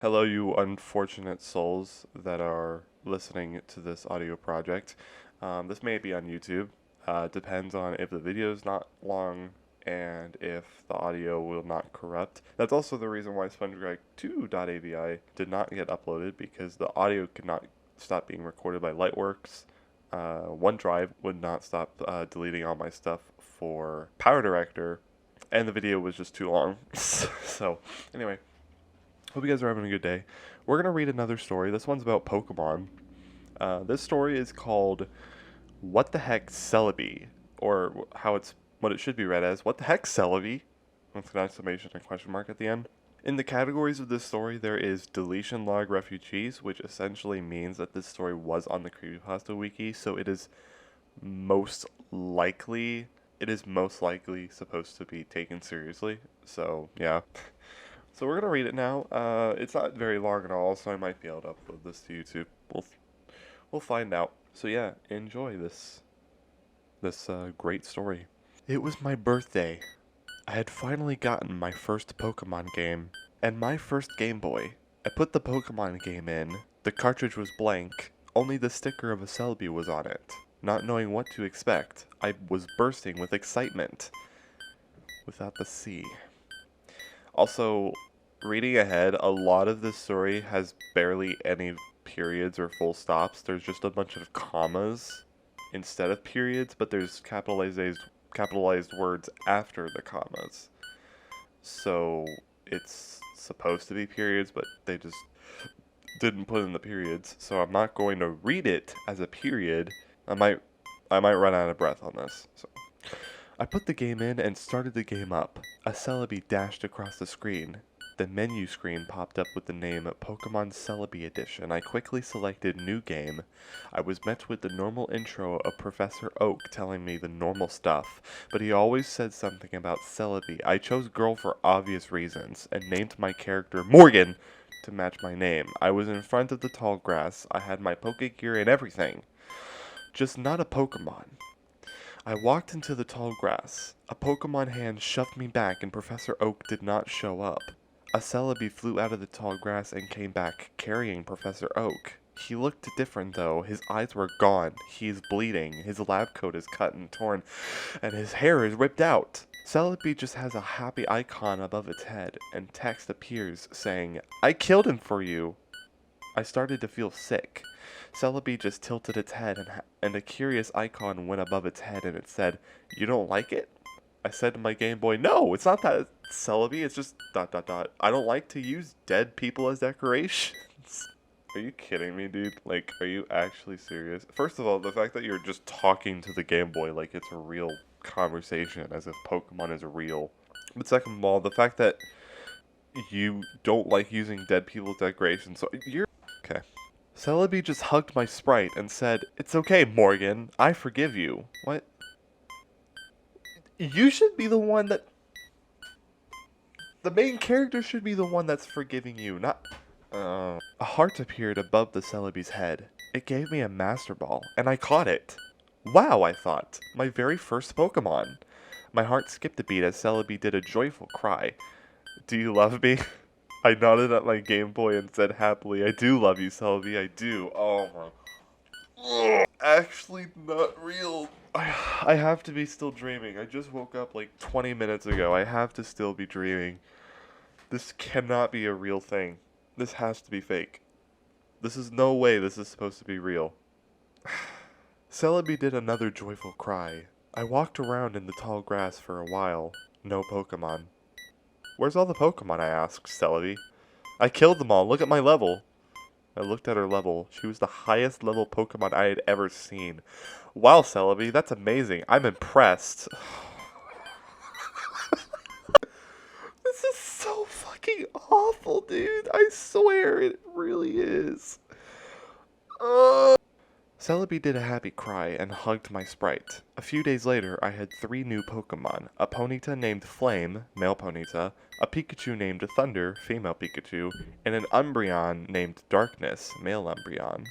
Hello, you unfortunate souls that are listening to this audio project. This may be on YouTube. Depends on if the video is not long and if the audio will not corrupt. That's also the reason why Spongecry.avi did not get uploaded, because the audio could not stop being recorded by Lightworks. OneDrive would not stop deleting all my stuff for Power Director, and the video was just too long. So, anyway. Hope you guys are having a good day. We're going to read another story. This one's about Pokemon. This story is called What the Heck Celebi? Or what it should be read as, What the Heck Celebi? With an exclamation and question mark at the end. In the categories of this story, there is Deletion Log Refugees, which essentially means that this story was on the Crappypasta Wiki, so it is most likely supposed to be taken seriously. So, yeah. So we're gonna read it now. It's not very long at all, so I might be able to upload this to YouTube. We'll find out. So yeah, enjoy this great story. It was my birthday. I had finally gotten my first Pokemon game, and my first Game Boy. I put the Pokemon game in. The cartridge was blank. Only the sticker of a Celebi was on it. Not knowing what to expect, I was bursting with excitement. Without the C. Also, reading ahead, a lot of this story has barely any periods or full stops. There's just a bunch of commas instead of periods, but there's capitalized words after the commas. So it's supposed to be periods, but they just didn't put in the periods. So I'm not going to read it as a period. I might run out of breath on this. So I put the game in and started the game up. A Celebi dashed across the screen. The menu screen popped up with the name Pokemon Celebi Edition. I quickly selected New Game. I was met with the normal intro of Professor Oak telling me the normal stuff, but he always said something about Celebi. I chose Girl for obvious reasons, and named my character Morgan to match my name. I was in front of the tall grass. I had my Pokegear and everything. Just not a Pokemon. I walked into the tall grass. A Pokemon hand shoved me back and Professor Oak did not show up. A Celebi flew out of the tall grass and came back, carrying Professor Oak. He looked different though. His eyes were gone. He is bleeding. His lab coat is cut and torn, and his hair is ripped out. Celebi just has a happy icon above its head, and text appears saying, "I killed him for you." I started to feel sick. Celebi just tilted its head, and a curious icon went above its head, and it said, "You don't like it?" I said to my Game Boy, "No, it's not that Celebi, it's just ... I don't like to use dead people as decorations." Are you kidding me, dude? Like, are you actually serious? First of all, the fact that you're just talking to the Game Boy like it's a real conversation, as if Pokemon is real. But second of all, the fact that you don't like using dead people's decorations, so you're... Okay. Celebi just hugged my sprite and said, "It's okay, Morgan. I forgive you." What? You should be the one that... The main character should be the one that's forgiving you, not... A heart appeared above the Celebi's head. It gave me a Master Ball, and I caught it. Wow, I thought. My very first Pokemon. My heart skipped a beat as Celebi did a joyful cry. "Do you love me?" I nodded at my Game Boy and said happily, "I do love you, Celebi, I do." Oh my... Ugh, actually not real. I have to be still dreaming. I just woke up like 20 minutes ago. I have to still be dreaming. This cannot be a real thing. This has to be fake. This is no way this is supposed to be real. Celebi did another joyful cry. I walked around in the tall grass for a while. No Pokemon. "Where's all the Pokemon?" I asked Celebi. "I killed them all. Look at my level." I looked at her level. She was the highest level Pokemon I had ever seen. "Wow, Celebi, that's amazing. I'm impressed." This is so fucking awful, dude. I swear it really is. Celebi did a happy cry and hugged my sprite. A few days later, I had 3 new Pokemon. A Ponyta named Flame, male Ponyta, a Pikachu named Thunder, female Pikachu, and an Umbreon named Darkness, male Umbreon.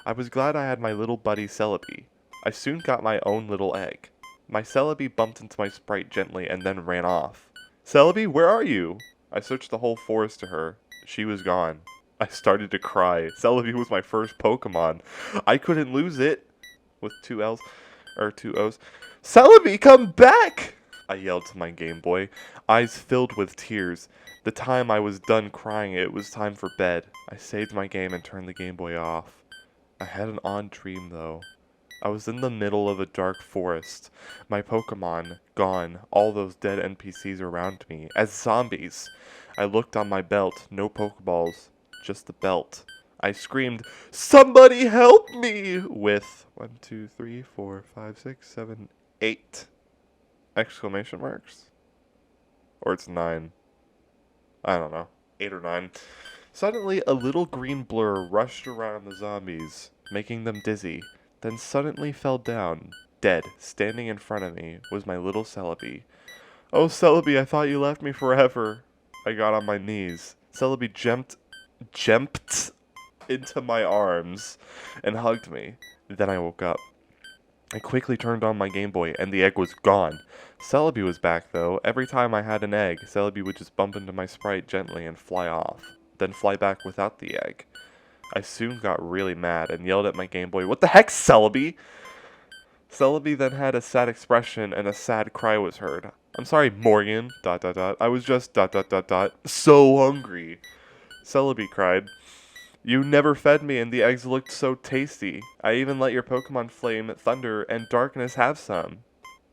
I was glad I had my little buddy Celebi. I soon got my own little egg. My Celebi bumped into my sprite gently and then ran off. "Celebi, where are you?" I searched the whole forest for her. She was gone. I started to cry. Celebi was my first Pokemon. I couldn't lose it. With two L's, or two O's. Celebi, come back! I yelled to my Game Boy, eyes filled with tears. The time I was done crying, it was time for bed. I saved my game and turned the Game Boy off. I had an odd dream, though. I was in the middle of a dark forest. My Pokemon gone, all those dead NPCs around me, as zombies. I looked on my belt, no Pokeballs, just the belt. I screamed, "Somebody help me!" with 1, 2, 3, 4, 5, 6, 7, 8 exclamation marks. Or it's 9. I don't know. 8 or 9. Suddenly, a little green blur rushed around the zombies, making them dizzy, then suddenly fell down. Dead, standing in front of me, was my little Celebi. "Oh, Celebi, I thought you left me forever." I got on my knees. Celebi jumped into my arms and hugged me. Then I woke up. I quickly turned on my Game Boy, and the egg was gone. Celebi was back, though. Every time I had an egg, Celebi would just bump into my sprite gently and fly off, then fly back without the egg. I soon got really mad and yelled at my Game Boy, "What the heck, Celebi?" Celebi then had a sad expression and a sad cry was heard. "I'm sorry, Morgan, ... I was just ... so hungry." Celebi cried, "You never fed me and the eggs looked so tasty. I even let your Pokemon Flame, Thunder, and Darkness have some."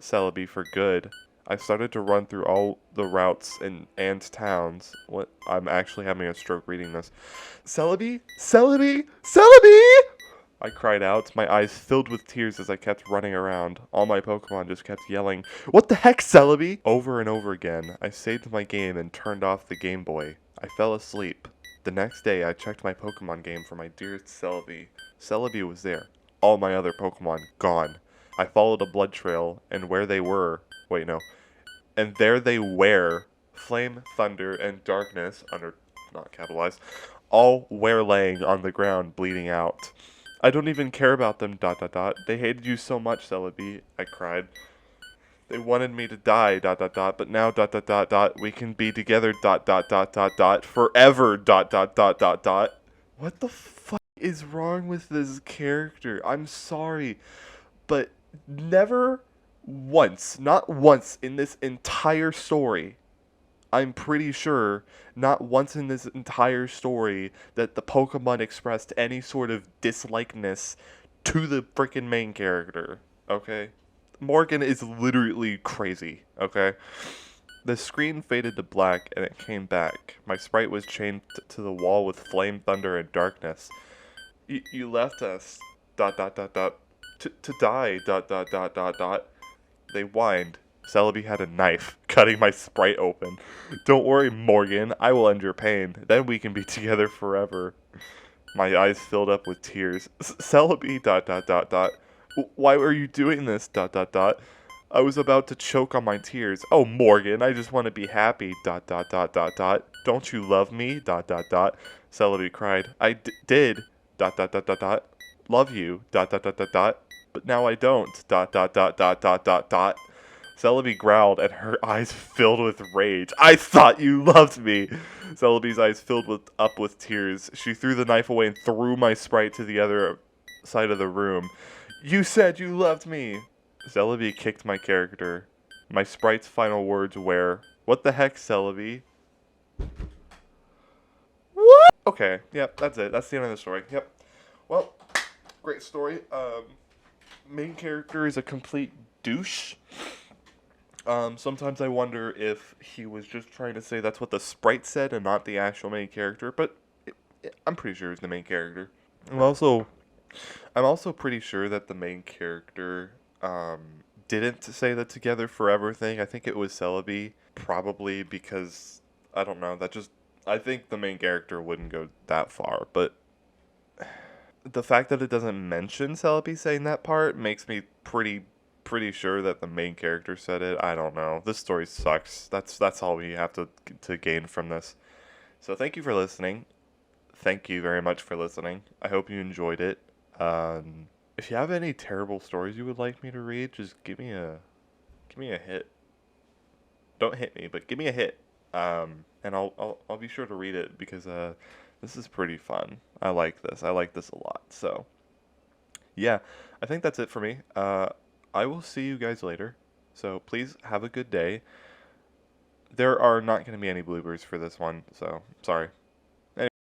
Celebi for good. I started to run through all the routes and towns. What? I'm actually having a stroke reading this. "Celebi? Celebi? Celebi!" I cried out, my eyes filled with tears as I kept running around. All my Pokemon just kept yelling, "What the heck, Celebi?" over and over again. I saved my game and turned off the Game Boy. I fell asleep. The next day, I checked my Pokemon game for my dearest Celebi. Celebi was there. All my other Pokemon gone. I followed a blood trail, and where they were... Wait, no. And there they were. Flame, Thunder, and Darkness, under... not capitalized, all were laying on the ground, bleeding out. "I don't even care about them, ... They hated you so much, Celebi," I cried. "They wanted me to die, ... But now, ... We can be together, ... Forever, ... What the fuck is wrong with this character? I'm sorry, but never once, not once in this entire story, I'm pretty sure not once in this entire story that the Pokemon expressed any sort of dislikeness to the freaking main character, okay? Morgan is literally crazy, okay? The screen faded to black and it came back. My sprite was chained to the wall with Flame, Thunder, and Darkness. You left us, ... To die, ... They whined. Celebi had a knife, cutting my sprite open. "Don't worry, Morgan, I will end your pain. Then we can be together forever." My eyes filled up with tears. "Celebi, ... Why were you doing this, ... I was about to choke on my tears. Oh, Morgan, I just want to be happy, ... Don't you love me, ... Celebi cried. "I did, ... Love you, ... But now I don't, ... Celebi growled, and her eyes filled with rage. "I thought you loved me!" Celebi's eyes filled up with tears. She threw the knife away and threw my sprite to the other side of the room. "You said you loved me!" Celebi kicked my character. My sprite's final words were, "What the heck, Celebi?" What? Okay, yep, that's it. That's the end of the story. Yep. Well, great story. Main character is a complete douche. Sometimes I wonder if he was just trying to say that's what the sprite said and not the actual main character, but I'm pretty sure it's the main character. I'm also pretty sure that the main character didn't say the together forever thing. I think it was Celebi, probably because I don't know. I think the main character wouldn't go that far, but the fact that it doesn't mention Celebi saying that part makes me pretty sure that the main character said it. I don't know. This story sucks. That's all we have to gain from this. So thank you for listening. Thank you very much for listening. I hope you enjoyed it. If you have any terrible stories you would like me to read, just give me a hit. Don't hit me, but give me a hit. And and I'll be sure to read it because this is pretty fun. I like this. I like this a lot. So yeah, I think that's it for me. I will see you guys later. So please have a good day. There are not going to be any bloopers for this one, so sorry.